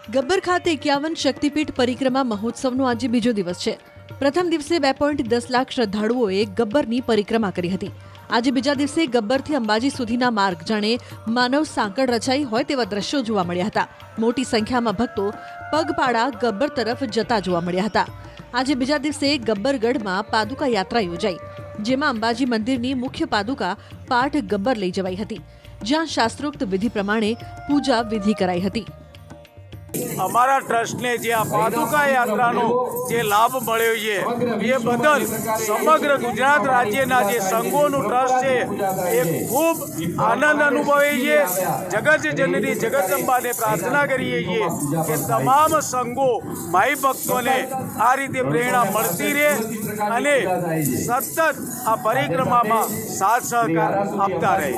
ગબ્બર ખાતે 51 શક્તિપીઠ પરિક્રમા મહોત્સવનો આજે બીજો દિવસ છે। પ્રથમ દિવસે 2.10 લાખ શ્રદ્ધાળુઓએ ગબ્બરની પરિક્રમા કરી હતી। આજે બીજા દિવસે ગબ્બરથી અંબાજી સુધીના માર્ગ જાણે માનવ સાંકળ રચાઈ હોય તેવા દ્રશ્યો જોવા મળ્યા હતા। મોટી સંખ્યામાં ભક્તો પગપાળા ગબ્બર તરફ જતા જોવા મળ્યા હતા। આજે બીજા દિવસે ગબ્બરગઢમાં પાદુકા યાત્રા યોજાઈ, જેમાં અંબાજી મંદિરની મુખ્ય પાદુકા પાઠ ગબ્બર લઈ જવાઈ હતી, જ્યાં શાસ્ત્રોક્ત વિધિ પ્રમાણે પૂજા વિધિ કરાઈ હતી। અમારા ટ્રસ્ટને જે આ પાદુકા યાત્રાનો જે લાભ મળ્યો છે એ બદલ સમગ્ર ગુજરાત રાજ્યના જે સંઘોનું ટ્રસ્ટ છે એ ખૂબ આનંદ અનુભવે છે। જગત જનની જગદંબાને પ્રાર્થના કરીએ છીએ કે તમામ સંઘો ભાઈ ભક્તોને આ રીતે પ્રેરણા મળતી રહે અને સતત આ પરિક્રમામાં સાથ સહકાર આપતા રહે।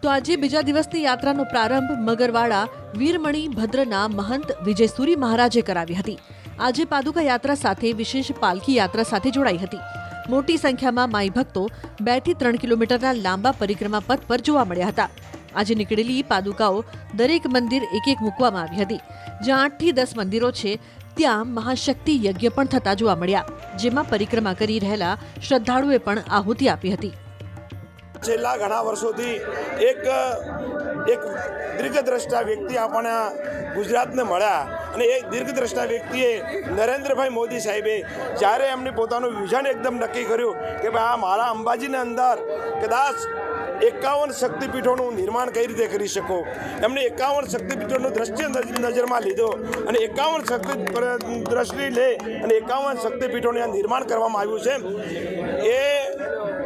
તો આજે બીજા દિવસની યાત્રાનો પ્રારંભ મગરવાડા વીરમણી ભદ્રના મહંત વિજયસુરી મહારાજે કરાવી હતી। આજે પાદુકા યાત્રા સાથે વિશેષ પાલખી યાત્રા સાથે જોડાઈ હતી। મોટી સંખ્યામાં માઈ ભક્તો 2 થી 3 કિલોમીટરના લાંબા પરિક્રમા પથ પર જોવા મળ્યા હતા। આજે નીકળેલી પાદુકાઓ દરેક મંદિર એક મૂકવામાં આવી હતી। જ્યાં 8 થી 10 મંદિરો છે ત્યાં મહાશક્તિ યજ્ઞ પણ થતા જોવા મળ્યા, જેમાં પરિક્રમા કરી રહેલા શ્રદ્ધાળુએ પણ આહુતિ આપી હતી। છેલ્લા ઘણા વર્ષોથી એક દીર્ઘદ્રષ્ટા વ્યક્તિ આપણને ગુજરાતને મળ્યા અને એ દીર્ઘદ્રષ્ટા વ્યક્તિએ નરેન્દ્રભાઈ મોદી સાહેબે જ્યારે એમને પોતાનું વિઝન એકદમ નક્કી કર્યું કે ભાઈ આ મારા અંબાજીની અંદર કદાચ 51 શક્તિપીઠોનું નિર્માણ કઈ રીતે કરી શકો, એમને 51 શક્તિપીઠોનો દ્રષ્ટિ નજરમાં લીધો અને 51 શક્તિ દ્રષ્ટિ લે અને 51 શક્તિપીઠોનું નિર્માણ કરવામાં આવ્યું છે। એ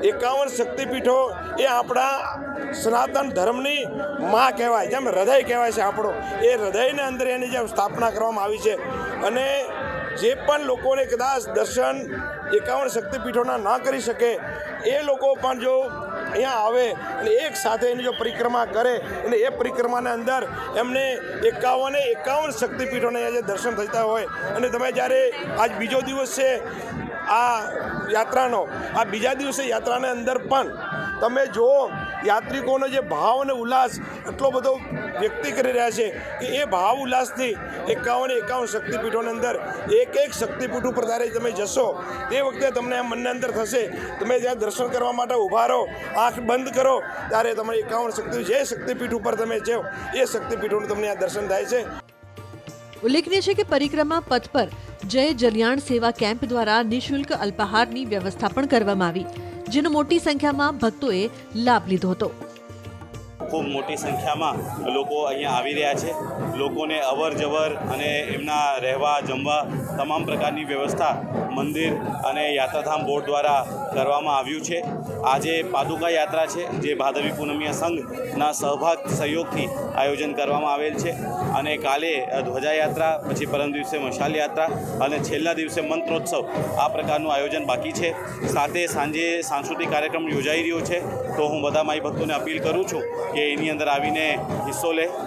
51 શક્તિપીઠો એ આપણા સનાતન ધર્મની માં કહેવાય, જેમ હૃદય કહેવાય છે આપણો, એ હૃદયની અંદર એની જેમ સ્થાપના કરવામાં આવી છે। અને જે પણ લોકોને કદાચ દર્શન 51 શક્તિપીઠોના ના કરી શકે એ લોકો પણ જો અહીંયા આવે અને એક સાથે એની જો પરિક્રમા કરે અને એ પરિક્રમાના અંદર એમને 51 શક્તિપીઠોને જે દર્શન થતા હોય અને તમે જ્યારે આજ બીજો દિવસ છે આ યાત્રાનો, આ બીજા દિવસે યાત્રાના અંદર પણ તમે જુઓ યાત્રિકોનો જે ભાવ અને ઉલ્લાસ એટલો બધો વ્યક્ત કરી રહ્યા છે કે એ ભાવ ઉલ્લાસથી 51 શક્તિપીઠોની અંદર એક શક્તિપીઠ ઉપર જ્યારે તમે જશો તે વખતે તમને આ મનની અંદર થશે, તમે જ્યાં દર્શન કરવા માટે ઊભા રહો, આંખ બંધ કરો ત્યારે તમે 51 જે શક્તિપીઠ ઉપર તમે જાઓ એ શક્તિપીઠોનું તમને આ દર્શન થાય છે। ઉલ્લેખનીય છે કે પરિક્રમા પથ પર જય જલિયાણ સેવા કેમ્પ દ્વારા નિઃશુલ્ક અલ્પાહારની વ્યવસ્થા પણ કરવામાં આવી, જેનો મોટી સંખ્યામાં ભક્તોએ લાભ લીધો હતો। ખૂબ મોટી સંખ્યામાં લોકો અહીંયા આવી રહ્યા છે। લોકોને અવર જવર અને એમના રહેવા જમવા તમામ પ્રકારની વ્યવસ્થા મંદિર અને યાત્રાધામ બોર્ડ દ્વારા કરવામાં આવ્યું છે। આજે પાદુકા યાત્રા છે જે ભાદરવી પૂનમિયા સંઘના સહયોગથી આયોજન કરવામાં આવેલ છે અને કાલે ધ્વજાયાત્રા, પછી પરમ દિવસે મશાલ યાત્રા અને છેલ્લા દિવસે મંત્રોત્સવ આ પ્રકારનું આયોજન બાકી છે। સાથે સાંજે સાંસ્કૃતિક કાર્યક્રમ યોજાઈ રહ્યો છે, તો હું બધા માઈ ભક્તોને અપીલ કરું છું કે એની અંદર આવીને હિસ્સો લે।